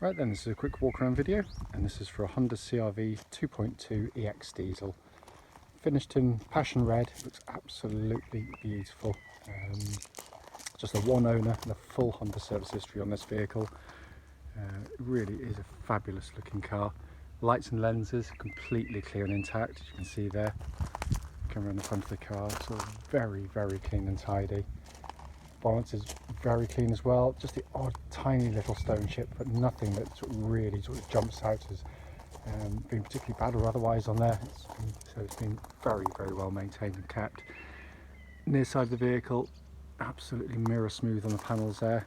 Right then, this is a quick walk around video, and this is for a Honda CR-V 2.2 EX diesel. Finished in passion red, looks absolutely beautiful. Just a one owner and a full Honda service history on this vehicle. It really is a fabulous looking car. Lights and lenses completely clear and intact, as you can see there. Come around the front of the car, it's all very clean and tidy. Bonnet is very clean as well, just the odd tiny little stone chip, but nothing that really jumps out as being particularly bad or otherwise on there. It's been very well maintained and kept. Near side of the vehicle, absolutely mirror smooth on the panels there.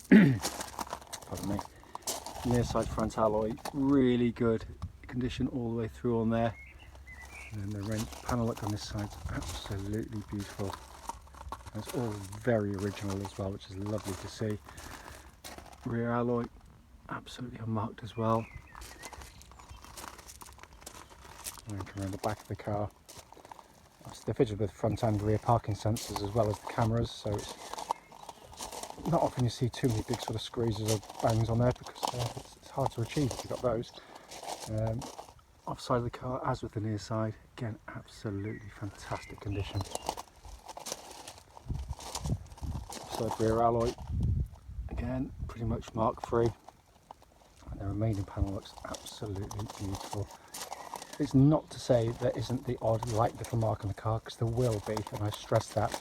Pardon me. Near side front alloy, really good condition all the way through on there. And then the panel look on this side is absolutely beautiful. And it's all very original as well, which is lovely to see. Rear alloy, absolutely unmarked as well. And then come around the back of the car. They're fitted with front and rear parking sensors as well as the cameras, so it's not often you see too many big sort of squeezes or bangs on there, because it's hard to achieve if you've got those. Offside of the car, as with the near side, again absolutely fantastic condition. Offside rear alloy, again pretty much mark free, and the remaining panel looks absolutely beautiful. It's not to say there isn't the odd light little mark on the car, because there will be, and I stress that.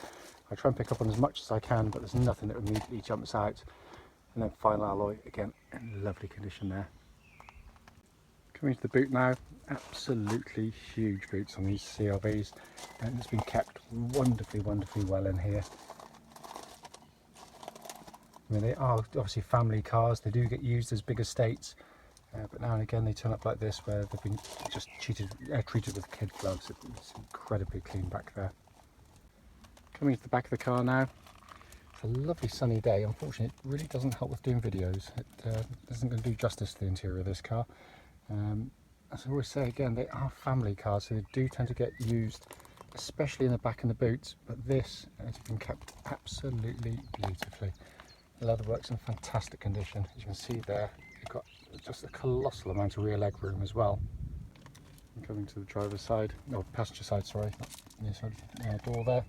I try and pick up on as much as I can, but there's nothing that immediately jumps out. And then final alloy, again in lovely condition there. Coming to the boot now, absolutely huge boots on these CR-Vs, and it's been kept wonderfully well in here. I mean, they are obviously family cars, they do get used as big estates, but now and again they turn up like this where they've been just treated with kid gloves. It's incredibly clean back there. Coming to the back of the car now, it's a lovely sunny day. Unfortunately, it really doesn't help with doing videos. It isn't going to do justice to the interior of this car. As I always say, again, they are family cars, so they do tend to get used, especially in the back and the boots, but this has been kept absolutely beautifully. The leatherwork's in fantastic condition. As you can see there, you've got just a colossal amount of rear leg room as well. And coming to the driver's side, no, passenger side, sorry, near side door there.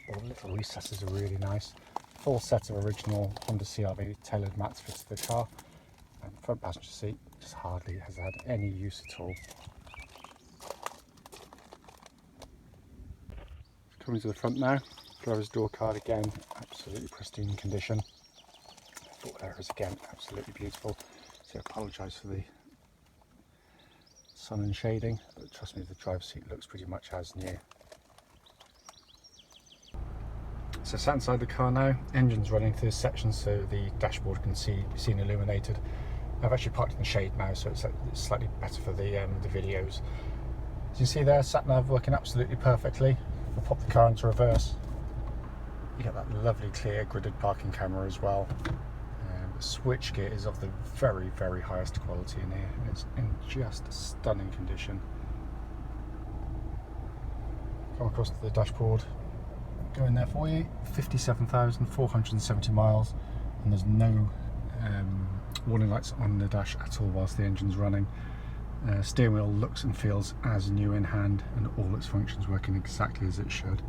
All the little recesses are really nice. Full set of original Honda CR-V tailored mats fitted to the car. And the front passenger seat just hardly has had any use at all. Coming to the front now, driver's door card again, absolutely pristine condition. Foot areas again, absolutely beautiful. So I apologise for the sun and shading, but trust me, the driver's seat looks pretty much as new. So sat inside the car now, engine's running through this section so the dashboard can be seen illuminated. I've actually parked in the shade now, so it's slightly better for the videos. As you can see there, sat nav working absolutely perfectly. We'll pop the car into reverse. You get that lovely clear gridded parking camera as well. The switch gear is of the very highest quality in here. It's in just stunning condition. Come across to the dashboard. Go in there for you, 57,470 miles, and there's no warning lights on the dash at all whilst the engine's running. Steering wheel looks and feels as new in hand, and all its functions working exactly as it should.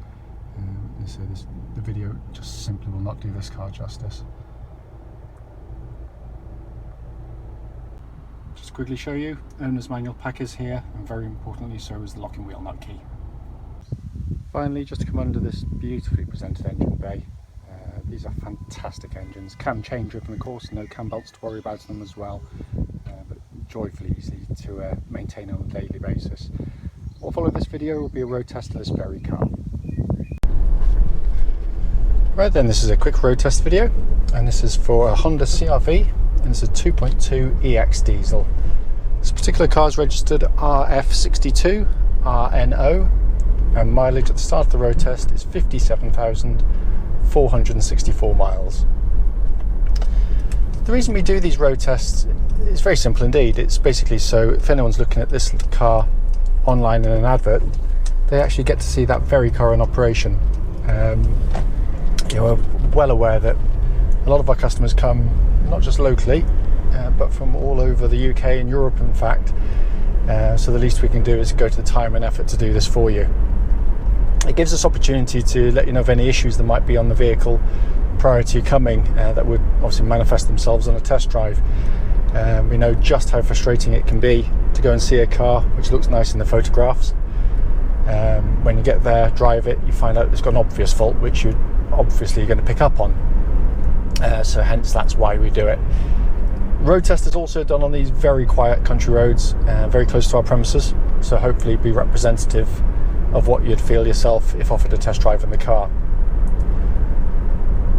So the video just simply will not do this car justice. Just quickly show you, owner's manual pack is here, and very importantly so is the locking wheel nut key. Finally, just to come under this beautifully presented engine bay. These are fantastic engines, cam chain driven of course, no cam belts to worry about them as well, but joyfully easy to maintain on a daily basis. What will follow this video will be a road test of this very car. Right then, this is a quick road test video, and this is for a Honda CR-V, and it's a 2.2 EX diesel. This particular car is registered RF62RNO, and mileage at the start of the road test is 57,464 miles. The reason we do these road tests is very simple indeed. It's basically so if anyone's looking at this car online in an advert, they actually get to see that very car in operation. We're well aware that a lot of our customers come not just locally, but from all over the UK and Europe, in fact. So the least we can do is go to the time and effort to do this for you. It gives us opportunity to let you know of any issues that might be on the vehicle prior to you coming, that would obviously manifest themselves on a test drive. We know just how frustrating it can be to go and see a car which looks nice in the photographs. When you get there, drive it, you find out it's got an obvious fault which you're obviously going to pick up on. So hence that's why we do it. Road test is also done on these very quiet country roads, very close to our premises, so hopefully be representative of what you'd feel yourself if offered a test drive in the car.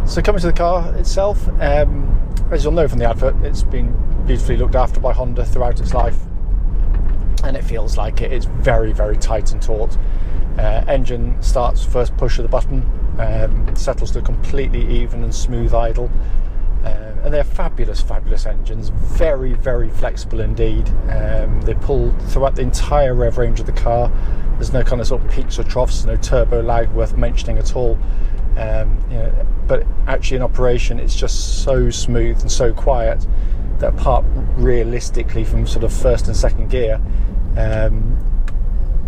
So coming to the car itself, as you'll know from the advert, it's been beautifully looked after by Honda throughout its life, and it feels like it. It's very, very tight and taut. Engine starts first push of the button, settles to completely even and smooth idle. And they're fabulous engines, very, very flexible indeed. They pull throughout the entire rev range of the car. There's no kind of sort of peaks or troughs, no turbo lag worth mentioning at all. But actually in operation, it's just so smooth and so quiet that apart realistically from sort of first and second gear,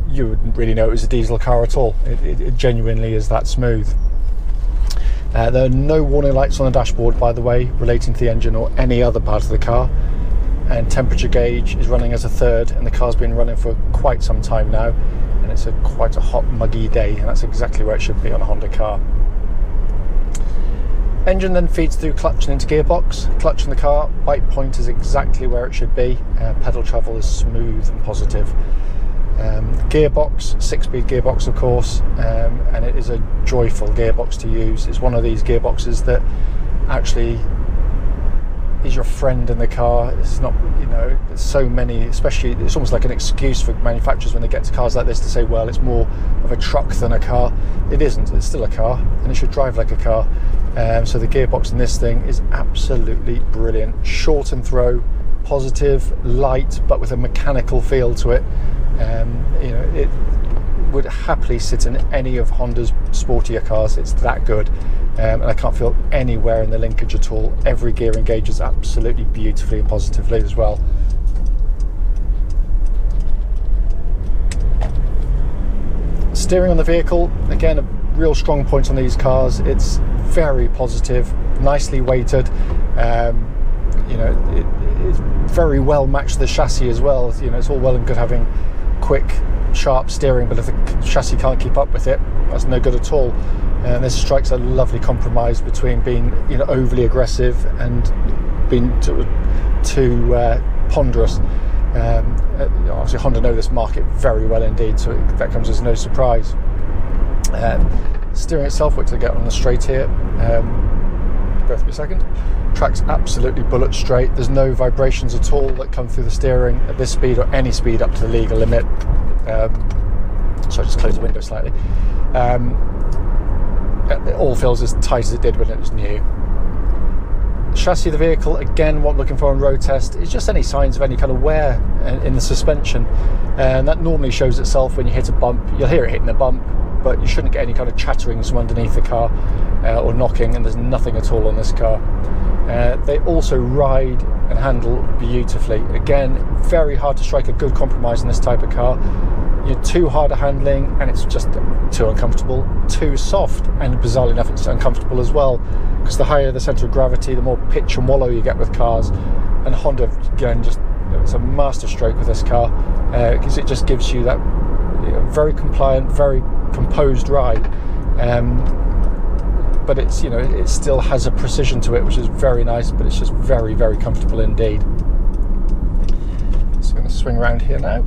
you wouldn't really know it was a diesel car at all. It genuinely is that smooth. There are no warning lights on the dashboard, by the way, relating to the engine or any other part of the car. And temperature gauge is running as a third, and the car's been running for quite some time now, and it's quite a hot, muggy day, and that's exactly where it should be on a Honda car. Engine then feeds through clutch and into gearbox. Clutch in the car, bite point is exactly where it should be. Pedal travel is smooth and positive. Gearbox, 6-speed gearbox of course, and it is a joyful gearbox to use. It's one of these gearboxes that actually is your friend in the car. It's not, there's so many, especially it's almost like an excuse for manufacturers when they get to cars like this to say, well, it's more of a truck than a car. It isn't, it's still a car, and it should drive like a car. So the gearbox in this thing is absolutely brilliant. Short and throw, positive, light, but with a mechanical feel to it. It would happily sit in any of Honda's sportier cars. It's that good, and I can't feel anywhere in the linkage at all. Every gear engages absolutely beautifully and positively as well. Steering on the vehicle, again, a real strong point on these cars. It's very positive, nicely weighted. It's very well matched to the chassis as well. It's all well and good having quick, sharp steering, but if the chassis can't keep up with it, that's no good at all. And this strikes a lovely compromise between being overly aggressive and being too ponderous. Obviously Honda know this market very well indeed, so that comes as no surprise. Steering itself, which I get on the straight here, bear with me a second. Track's absolutely bullet straight. There's no vibrations at all that come through the steering at this speed or any speed up to the legal limit. So I just close the window slightly. It all feels as tight as it did when it was new. Chassis of the vehicle, again, what I'm looking for on road test is just any signs of any kind of wear in the suspension, and that normally shows itself when you hit a bump. You'll hear it hitting a bump, but you shouldn't get any kind of chatterings from underneath the car or knocking, and there's nothing at all on this car. They also ride and handle beautifully. Again, very hard to strike a good compromise in this type of car. You're too hard at handling and it's just too uncomfortable. Too soft, and bizarrely enough it's uncomfortable as well, because the higher the centre of gravity, the more pitch and wallow you get with cars. And Honda, again, it's a master stroke with this car, because it just gives you that very compliant, very composed ride. But it's it still has a precision to it, which is very nice, but it's just very, very comfortable indeed. So I'm going to swing around here now.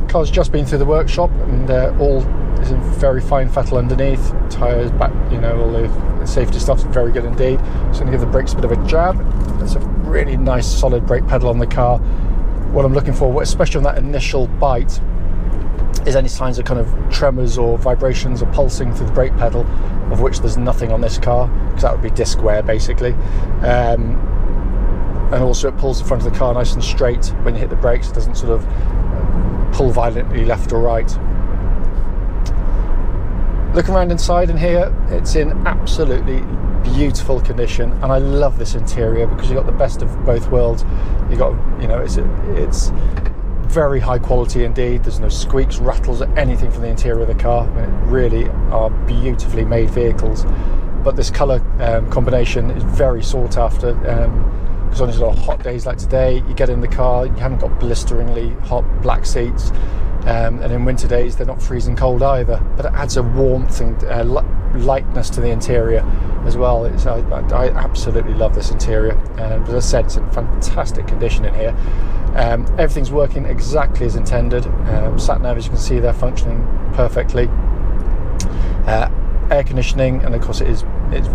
Car's just been through the workshop, and all is in very fine fettle underneath. Tyres back, all the safety stuff's very good indeed. Just going to give the brakes a bit of a jab. There's a really nice solid brake pedal on the car. What I'm looking for, especially on that initial bite, is any signs of kind of tremors or vibrations or pulsing through the brake pedal, of which there's nothing on this car, because that would be disc wear basically. And also it pulls the front of the car nice and straight when you hit the brakes. It doesn't sort of pull violently left or right. Looking around inside in here, it's in absolutely beautiful condition, and I love this interior because you've got the best of both worlds. You've got, you know, it's very high quality indeed. There's no squeaks, rattles, or anything from the interior of the car. I mean, it really are beautifully made vehicles. But this colour combination is very sought after, because on these hot days like today, you get in the car, you haven't got blisteringly hot black seats, and in winter days they're not freezing cold either, but it adds a warmth and lightness to the interior as well. I absolutely love this interior, and as I said, it's in fantastic condition in here. Everything's working exactly as intended. Sat nav, as you can see, they're functioning perfectly. Air conditioning, and of course it's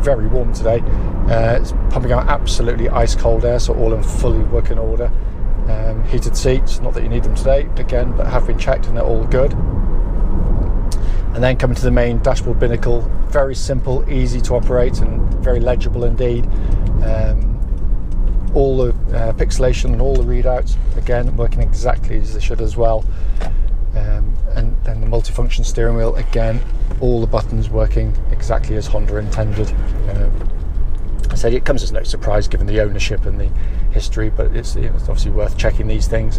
very warm today. It's pumping out absolutely ice cold air, so all in fully working order. Heated seats, not that you need them today again, but have been checked and they're all good. And then coming to the main dashboard binnacle, very simple, easy to operate, and very legible indeed. All the pixelation and all the readouts, again, working exactly as they should as well. And then the multifunction steering wheel, again, all the buttons working exactly as Honda intended. I said it comes as no surprise given the ownership and the history, but it's obviously worth checking these things.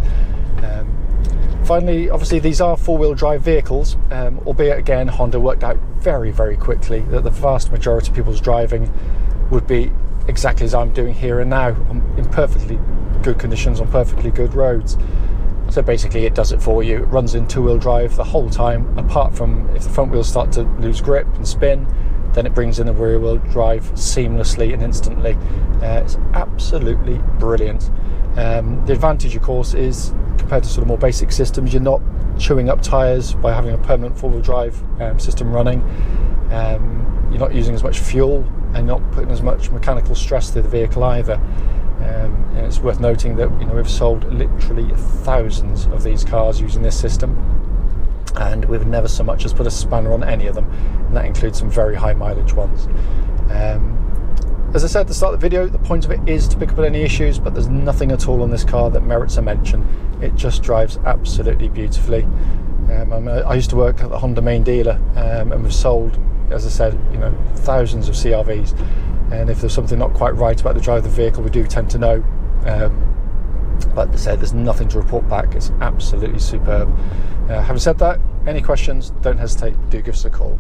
Finally, obviously these are four-wheel drive vehicles, albeit again Honda worked out very, very quickly that the vast majority of people's driving would be exactly as I'm doing here and now, in perfectly good conditions on perfectly good roads. So basically it does it for you. It runs in two-wheel drive the whole time, apart from if the front wheels start to lose grip and spin, then it brings in the rear-wheel drive seamlessly and instantly. It's absolutely brilliant. The advantage, of course, is compared to sort of more basic systems, you're not chewing up tyres by having a permanent four-wheel drive system running. You're not using as much fuel and not putting as much mechanical stress through the vehicle either. And it's worth noting that, you know, we've sold literally thousands of these cars using this system, and we've never so much as put a spanner on any of them, and that includes some very high mileage ones. As I said at the start of the video, the point of it is to pick up on any issues, but there's nothing at all on this car that merits a mention. It just drives absolutely beautifully. I used to work at the Honda main dealer, and we've sold, as I said, you know, thousands of CR-Vs. And if there's something not quite right about the drive of the vehicle, we do tend to know. But as I said, there's nothing to report back. It's absolutely superb. Having said that, any questions, don't hesitate, do give us a call.